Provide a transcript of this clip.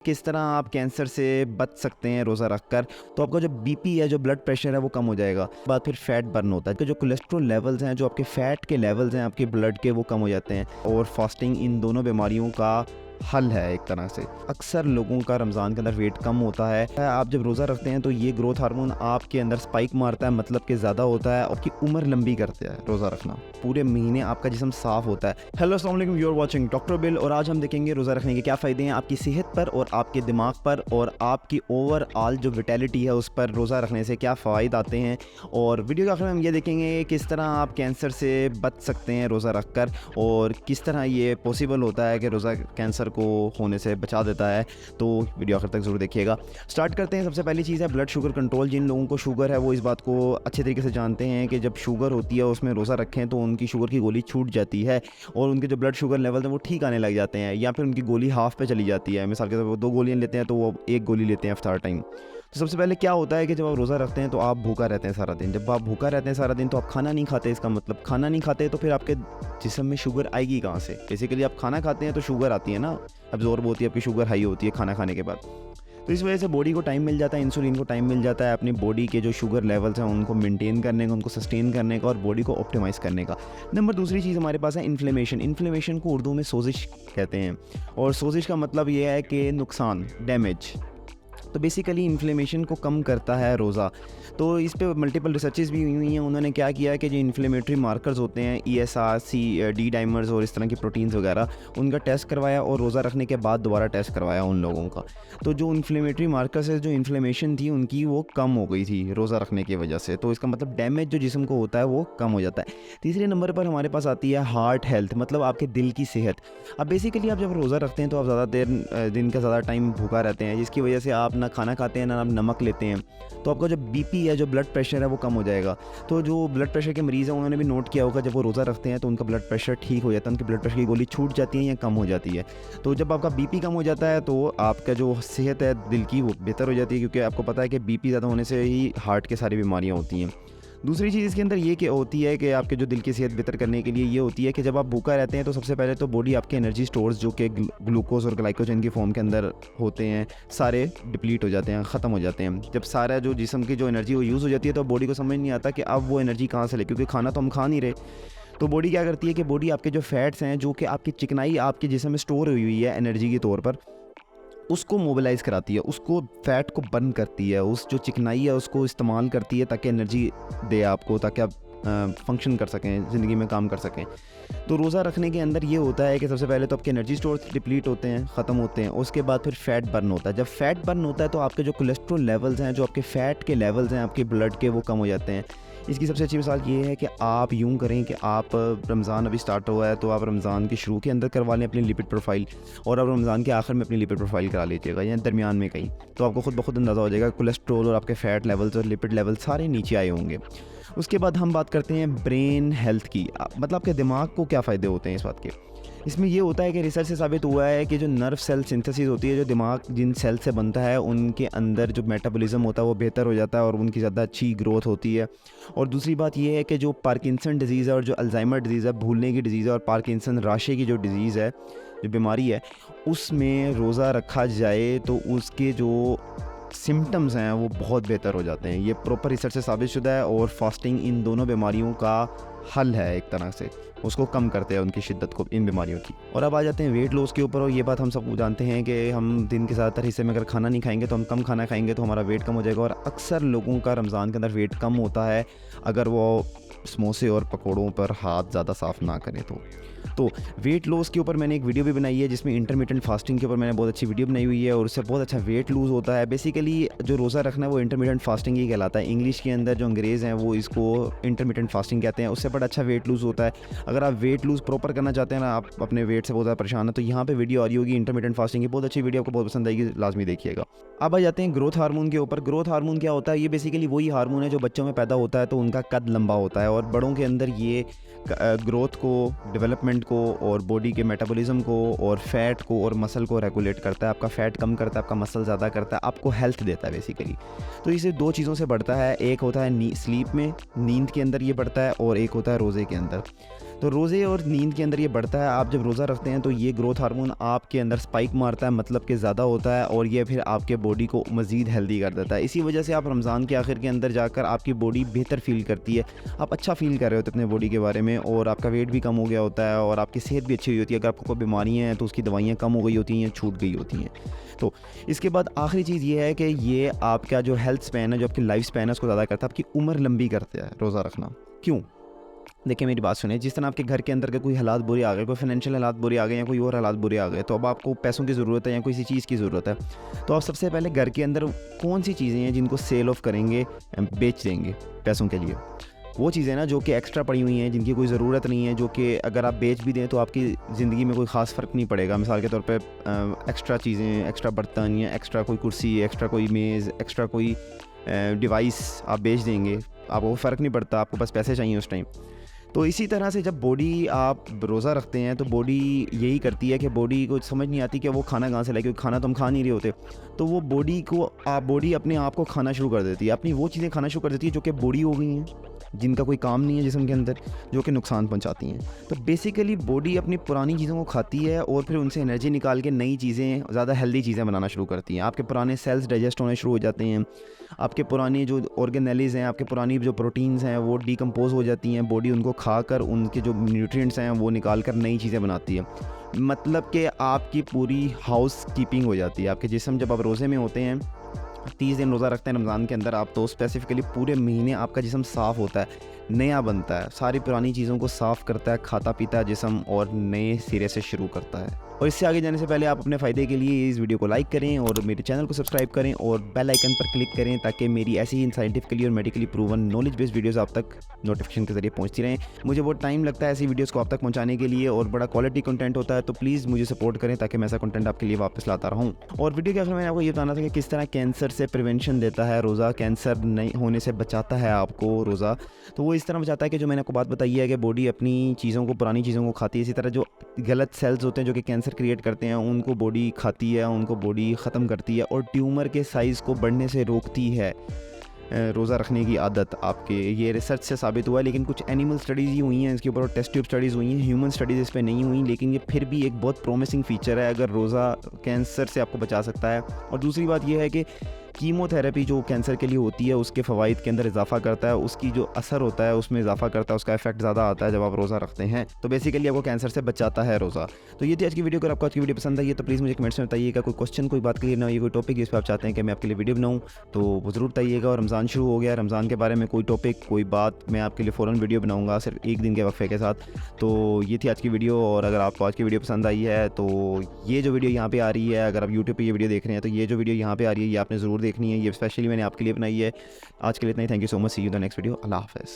किस तरह आप कैंसर से बच सकते हैं रोज़ा रखकर। तो आपका जो बीपी है, जो ब्लड प्रेशर है, वो कम हो जाएगा। बाद फिर फैट बर्न होता है, तो जो कोलेस्ट्रॉल लेवल्स हैं, जो आपके फ़ैट के लेवल्स हैं आपके ब्लड के, वो कम हो जाते हैं। और फास्टिंग इन दोनों बीमारियों का हल है एक तरह से। अक्सर लोगों का रमज़ान के अंदर वेट कम होता है। आप जब रोज़ा रखते हैं तो ये ग्रोथ हार्मोन आपके अंदर स्पाइक मारता है, मतलब कि ज़्यादा होता है, आपकी उम्र लंबी करता है रोज़ा रखना। पूरे महीने आपका जिस्म साफ़ होता है। हेलो अस्सलाम वालेकुम, you are watching doctor Bill, और आज हम देखेंगे रोज़ा रखने के क्या फ़ायदे हैं आपकी सेहत पर और आपके दिमाग पर और आपकी ओवरऑल जो विटैलिटी है उस पर रोज़ा रखने से क्या फ़ायदे आते हैं। और वीडियो के आखिर में हम ये देखेंगे किस तरह आप कैंसर से बच सकते हैं रोज़ा रखकर, और किस तरह ये पॉसिबल होता है कि रोज़ा कैंसर को होने से बचा देता है। तो वीडियो आखिर तक ज़रूर देखिएगा। स्टार्ट करते हैं। सबसे पहली चीज़ है ब्लड शुगर कंट्रोल। जिन लोगों को शुगर है वो इस बात को अच्छे तरीके से जानते हैं कि जब शुगर होती है उसमें रोज़ा रखें तो उनकी शुगर की गोली छूट जाती है और उनके जो ब्लड शुगर लेवल हैं वो ठीक आने लग जाते हैं, या फिर उनकी गोली हाफ पे चली जाती है। मिसाल के तौर पर वो 2 गोलियाँ लेते हैं तो वो 1 गोली लेते हैं अफ्तार टाइम। तो सबसे पहले क्या होता है कि जब आप रोज़ा रखते हैं तो आप भूखा रहते हैं सारा दिन। जब आप भूखा रहते हैं सारा दिन तो आप खाना नहीं खाते। इसका मतलब खाना नहीं खाते तो फिर आपके जिस्म में शुगर आएगी कहाँ से? बेसिकली आप खाना खाते हैं तो शुगर आती है ना, अब्ज़ॉर्ब होती है, आपकी शुगर हाई होती है खाना खाने के बाद। तो इस वजह से बॉडी को टाइम मिल जाता है, इंसुलिन को टाइम मिल जाता है अपनी बॉडी के जो शुगर लेवल्स हैं उनको मेंटेन करने का, उनको सस्टेन करने का और बॉडी को ऑप्टिमाइज़ करने का। नंबर दूसरी चीज़ हमारे पास है इन्फ्लेमेशन। इन्फ्लेमेशन को उर्दू में सोजिश कहते हैं, और सोजिश का मतलब ये है कि नुकसान, डैमेज। तो बेसिकली इन्फ्लेमेशन को कम करता है रोज़ा। तो इस पे मल्टीपल रिसर्चेस भी हुई हैं। उन्होंने क्या किया है कि जो इन्फ्लेमेटरी मार्कर्स होते हैं, ESR, डी डाइमर्स और इस तरह की प्रोटीन्स वगैरह, उनका टेस्ट करवाया और रोज़ा रखने के बाद दोबारा टेस्ट करवाया उन लोगों का। तो जो इन्फ्लेमेटरी मार्कर्स है, जो इन्फ्लेमेशन थी उनकी, वो कम हो गई थी रोज़ा रखने की वजह से। तो इसका मतलब डैमेज जो जिस्म को होता है वो कम हो जाता है। तीसरे नंबर पर हमारे पास आती है हार्ट हेल्थ, मतलब आपके दिल की सेहत। अब बेसिकली आप जब रोज़ा रखते हैं तो आप ज़्यादा देर दिन का ज़्यादा टाइम भूखा रहते हैं, जिसकी वजह से आप ना खाना खाते हैं ना आप नमक लेते हैं। तो आपका जो बीपी है, जो ब्लड प्रेशर है, वो कम हो जाएगा। तो जो ब्लड प्रेशर के मरीज़ हैं उन्होंने भी नोट किया होगा, जब वो रोज़ा रखते हैं तो उनका ब्लड प्रेशर ठीक हो जाता है, उनकी ब्लड प्रेशर की गोली छूट जाती है या कम हो जाती है। तो जब आपका बीपी कम हो जाता है तो आपका जो सेहत है दिल की वो बेहतर हो जाती है, क्योंकि आपको पता है कि बीपी ज़्यादा होने से ही हार्ट की सारी बीमारियाँ होती हैं। दूसरी चीज़ इसके अंदर ये कि होती है कि आपके जो दिल की सेहत बेहतर करने के लिए ये होती है कि जब आप भूखा रहते हैं तो सबसे पहले तो बॉडी आपके एनर्जी स्टोर्स जो कि ग्लूकोज और ग्लाइकोजन की फॉर्म के अंदर होते हैं, सारे डिप्लीट हो जाते हैं, ख़त्म हो जाते हैं। जब सारा जो जिस्म की जो एनर्जी वो यूज़ हो जाती है तो बॉडी को समझ नहीं आता कि अब वो एनर्जी कहाँ से ले, क्योंकि खाना तो हम खा नहीं रहे। तो बॉडी क्या करती है कि बॉडी आपके जो फैट्स हैं, जो कि आपकी चिकनाई आपके जिस्म में स्टोर हुई है एनर्जी के तौर पर, उसको मोबिलाइज़ कराती है, उसको फैट को बर्न करती है, उस जो चिकनाई है उसको इस्तेमाल करती है ताकि एनर्जी दे आपको, ताकि आप फंक्शन कर सकें, ज़िंदगी में काम कर सकें। तो रोज़ा रखने के अंदर ये होता है कि सबसे पहले तो आपके एनर्जी स्टोर्स डिप्लीट होते हैं, ख़त्म होते हैं। उसके बाद फिर फैट बर्न होता है। जब फैट बर्न होता है तो आपके जो कोलेस्ट्रॉल लेवल्स हैं, जो आपके फ़ैट के लेवल्स हैं आपके ब्लड के, वो कम हो जाते हैं। इसकी सबसे अच्छी मिसाल ये है कि आप यूँ करें कि आप रमज़ान अभी स्टार्ट हुआ है तो आप रमज़ान के शुरू के अंदर करवा लें अपनी लिपिड प्रोफाइल, और आप रमज़ान के आखिर में अपनी लिपिड प्रोफाइल करा लीजिएगा या दरमियान में कहीं। तो आपको खुद ब खुद अंदाज़ा हो जाएगा कोलेस्ट्रॉल और आपके फ़ैट लेवल्स और लिपिड लेवल सारे नीचे आए होंगे। उसके बाद हम बात करते हैं ब्रेन हेल्थ की, मतलब आपके दिमाग को क्या फ़ायदे होते हैं इस बात के। इसमें ये होता है कि रिसर्च से साबित हुआ है कि जो नर्व सेल सिंथेसिस होती है, जो दिमाग जिन सेल से बनता है उनके अंदर जो मेटाबॉलिज्म होता है वो बेहतर हो जाता है और उनकी ज़्यादा अच्छी ग्रोथ होती है। और दूसरी बात ये है कि जो पार्किंसन डिजीज़ है और जो अल्जाइमर डिजीज़ है, भूलने की डिजीज़ है, और पार्किंसन राशे की जो डिजीज़ है, जो बीमारी है, उसमें रोज़ा रखा जाए तो उसके जो सिम्पटम्स हैं वो बहुत बेहतर हो जाते हैं। ये प्रॉपर रिसर्च से साबित शुदा है, और फास्टिंग इन दोनों बीमारियों का हल है एक तरह से, उसको कम करते हैं उनकी शिद्दत को, इन बीमारियों की। और अब आ जाते हैं वेट लॉस के ऊपर। और ये बात हम सब जानते हैं कि हम दिन के ज़्यादातर हिस्से में अगर खाना नहीं खाएंगे तो हम कम खाना खाएंगे तो हमारा वेट कम हो जाएगा। और अक्सर लोगों का रमज़ान के अंदर वेट कम होता है अगर वो समोसे और पकौड़ों पर हाथ ज़्यादा साफ़ ना करें तो वेट लॉस के ऊपर मैंने एक वीडियो भी बनाई है, जिसमें इंटरमिटेंट फास्टिंग के ऊपर मैंने बहुत अच्छी वीडियो बनाई हुई है, और उससे बहुत अच्छा वेट लूज़ होता है। बेसिकली जो रोज़ा रखना है वो इंटरमिटेंट फास्टिंग ही कहलाता है। इंग्लिश के अंदर जो अंग्रेज़ हैं वो इसको इंटरमिटेंट फास्टिंग कहते हैं। उससे बड़ा अच्छा वेट लूज़ होता है। अगर आप वेट लूज़ प्रॉपर करना चाहते हैं ना, आप अपने वेट से बहुत ज़्यादा परेशान है, तो यहाँ पे वीडियो आ रही होगी इंटरमिटेंट फास्टिंग की, बहुत अच्छी वीडियो, आपको बहुत पसंद आएगी, लाजमी देखिएगा। अब आ जाते हैं ग्रोथ हार्मोन के ऊपर। ग्रोथ हार्मोन क्या होता है? ये बेसिकली वही हार्मोन है जो बच्चों में पैदा होता है तो उनका कद लंबा होता है, और बड़ों के अंदर ये ग्रोथ को, डेवलपमेंट को, और बॉडी के मेटाबॉलिज्म को, और फैट को और मसल को रेगुलेट करता है। आपका फैट कम करता है, आपका मसल ज़्यादा करता है, आपको हेल्थ देता है बेसिकली। तो इसे 2 चीज़ों से बढ़ता है, एक होता है स्लीप में, नींद के अंदर ये बढ़ता है, और एक होता है रोज़े के अंदर। तो रोज़े और नींद के अंदर ये बढ़ता है। आप जब रोज़ा रखते हैं तो ये ग्रोथ हार्मोन आपके अंदर स्पाइक मारता है, मतलब कि ज़्यादा होता है, और ये फिर आपके बॉडी को मज़ीद हेल्दी कर देता है। इसी वजह से आप रमज़ान के आखिर के अंदर जाकर आपकी बॉडी बेहतर फ़ील करती है, आप अच्छा फ़ील कर रहे होते अपने बॉडी के बारे में, और आपका वेट भी कम हो गया होता है और आपकी सेहत भी अच्छी हुई होती है। अगर आपको कोई बीमारियाँ हैं तो उसकी दवाइयाँ कम हो गई होती हैं, छूट गई होती हैं। तो इसके बाद आखिरी चीज़ ये है कि ये आपका जो हेल्थ स्पैन है, जो आपकी लाइफ स्पैन है, उसको ज़्यादा करता है, आपकी उम्र लंबी करता है रोज़ा रखना। क्यों? देखिए मेरी बात सुनिए, जिस तरह आपके घर के अंदर के कोई हालात बुरे आ गए, कोई फाइनेंशियल हालात बुरे आ गए या कोई और हालात बुरे आ गए, तो अब आपको पैसों की ज़रूरत है या किसी चीज़ की ज़रूरत है, तो आप सबसे पहले घर के अंदर कौन सी चीज़ें हैं जिनको सेल ऑफ करेंगे, बेच देंगे पैसों के लिए। वो चीज़ें ना जो कि एक्स्ट्रा पड़ी हुई हैं, जिनकी कोई ज़रूरत नहीं है, जो कि अगर आप बेच भी दें तो आपकी ज़िंदगी में कोई ख़ास फ़र्क नहीं पड़ेगा। मिसाल के तौर पे एक्स्ट्रा चीज़ें, एक्स्ट्रा बर्तन या एक्स्ट्रा कोई कुर्सी, एक्स्ट्रा कोई मेज़, एक्स्ट्रा कोई डिवाइस आप बेच देंगे, आपको फ़र्क नहीं पड़ता, आपको बस पैसे चाहिए उस टाइम। तो इसी तरह से जब बॉडी आप रोज़ा रखते हैं तो बॉडी यही करती है कि बॉडी को समझ नहीं आती कि वो खाना कहाँ से लाए, क्योंकि खाना तो हम खा नहीं रहे होते, तो वो बॉडी अपने आप को खाना शुरू कर देती है, अपनी वो चीज़ें खाना शुरू कर देती है जो कि बॉडी हो गई हैं, जिनका कोई काम नहीं है जिस्म के अंदर, जो कि नुकसान पहुंचाती हैं। तो बेसिकली बॉडी अपनी पुरानी चीज़ों को खाती है और फिर उनसे एनर्जी निकाल के नई चीज़ें, ज़्यादा हेल्दी चीज़ें बनाना शुरू करती हैं। आपके पुराने सेल्स डाइजेस्ट होने शुरू हो जाते हैं, आपके पुराने जो ऑर्गेनेलीज़ हैं, आपके पुरानी जो प्रोटीन्स हैं वो डिकम्पोज हो जाती हैं, बॉडी उनको खाकर उनके जो न्यूट्रिएंट्स हैं वो निकाल कर नई चीज़ें बनाती है। मतलब कि आपकी पूरी हाउस कीपिंग हो जाती है। आपके जिस्म जब आप रोज़े में होते हैं, 30 दिन रोज़ा रखते हैं रमज़ान के अंदर आप, तो स्पेसिफ़िकली पूरे महीने आपका जिस्म साफ़ होता है, नया बनता है, सारी पुरानी चीज़ों को साफ़ करता है, खाता पीता है जिस्म और नए सिरे से शुरू करता है। और इससे आगे जाने से पहले आप अपने फ़ायदे के लिए इस वीडियो को लाइक करें और मेरे चैनल को सब्सक्राइब करें और बेल आइकन पर क्लिक करें, ताकि मेरी ऐसी ही साइंटिफिकली और medically proven knowledge based videos आप तक नोटिफिकेशन के ज़रिए पहुंचती रहें। मुझे बहुत टाइम लगता है ऐसी वीडियोस को आप तक पहुंचाने के लिए, और बड़ा क्वालिटी कंटेंट होता है, तो प्लीज़ मुझे सपोर्ट करें ताकि मैं ऐसा कंटेंट आपके लिए वापस लाता रहूँ। और वीडियो के आखिर में मैंने आपको ये बताना था कि किस तरह कैंसर से प्रिवेंशन देता है रोज़ा, कैंसर नहीं होने से बचाता है आपको रोज़ा। तो वो इस तरह बचाता है कि जो मैंने आपको बात बताई है कि बॉडी अपनी चीज़ों को, पुरानी चीज़ों को खाती है, इसी तरह जो गलत सेल्स होते हैं जो कि कैंसर क्रिएट करते हैं उनको बॉडी खाती है, उनको बॉडी ख़त्म करती है और ट्यूमर के साइज़ को बढ़ने से रोकती है। रोज़ा रखने की आदत आपके, ये रिसर्च से साबित हुआ है, लेकिन कुछ एनिमल स्टडीज़ ही हुई हैं इसके ऊपर और टेस्ट ट्यूब स्टडीज़ हुई हैं, ह्यूमन स्टडीज़ इस पे नहीं हुई, लेकिन ये फिर भी एक बहुत प्रोमिसिंग फ़ीचर है अगर रोज़ा कैंसर से आपको बचा सकता है। और दूसरी बात यह है कि कीमोथेरेपी जो कैंसर के लिए होती है उसके फ़वाइद के अंदर इजाफा करता है, उसकी जो असर होता है उसमें इजाफा करता है, उसका इफेक्ट ज़्यादा आता है जब आप रोज़ा रखते हैं। तो बेसिकली आपको कैंसर से बचाता है रोज़ा। तो ये थी आज की वीडियो। अगर आपको आज की वीडियो पसंद आई है तो प्लीज़ मुझे कमेंट्स में बताइएगा। कोई क्वेश्चन, कोई बात क्लियर ना हो, कोई टॉपिक जिस पर आप चाहते हैं कि मैं आपके लिए वीडियो बनाऊँ तो वो ज़रूर बताइएगा। और रमज़ान शुरू हो गया, रमज़ान के बारे में कोई टॉपिक, कोई बात मैं आपके लिए फ़ौरन वीडियो बनाऊँगा, सिर्फ एक दिन के वक्फे के साथ। तो ये थी आज की वीडियो। और अगर आपको आज की वीडियो पसंद आई है तो ये जो वीडियो यहाँ पे आ रही है, अगर आप यूट्यूब पे ये वीडियो देख रहे हैं तो ये जो वीडियो यहाँ पे आ रही है ये आपने ज़रूर देखनी है, ये स्पेशली मैंने आपके लिए बनाई है। आज के लिए इतना ही। Thank you so much. See you the next video. अल्लाह हाफ़िज़।